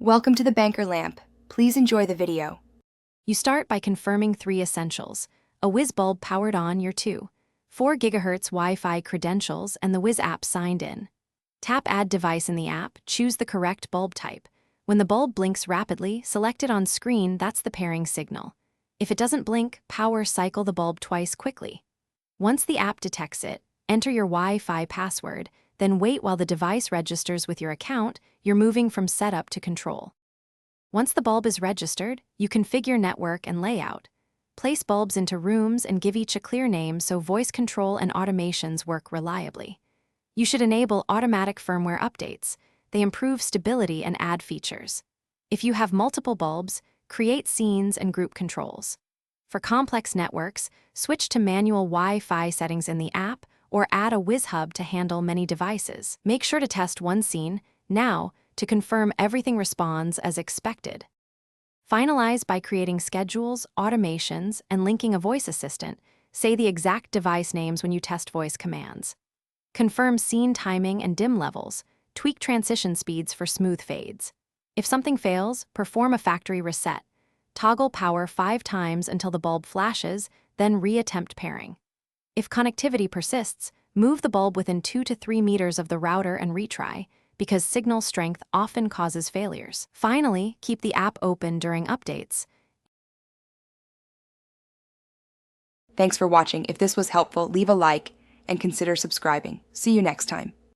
Welcome to the Banker Lamp. Please enjoy the video. You start by confirming 3 essentials: a Wiz bulb powered on, your 4 GHz Wi-Fi credentials, and the Wiz app signed in. Tap Add Device in the app, choose the correct bulb type. When the bulb blinks rapidly, select it on screen, that's the pairing signal. If it doesn't blink, power cycle the bulb twice quickly. Once the app detects it, enter your Wi-Fi password, then wait while the device registers with your account. You're moving from setup to control. Once the bulb is registered, you configure network and layout. Place bulbs into rooms and give each a clear name so voice control and automations work reliably. You should enable automatic firmware updates. They improve stability and add features. If you have multiple bulbs, create scenes and group controls. For complex networks, switch to manual Wi-Fi settings in the app or add a Wiz hub to handle many devices. Make sure to test one scene now to confirm everything responds as expected. Finalize by creating schedules, automations, and linking a voice assistant. Say the exact device names when you test voice commands. Confirm scene timing and dim levels. Tweak transition speeds for smooth fades. If something fails, perform a factory reset. Toggle power 5 times until the bulb flashes, then re-attempt pairing. If connectivity persists, move the bulb within 2 to 3 meters of the router and retry, because signal strength often causes failures. Finally, keep the app open during updates. Thanks for watching. If this was helpful, leave a like and consider subscribing. See you next time.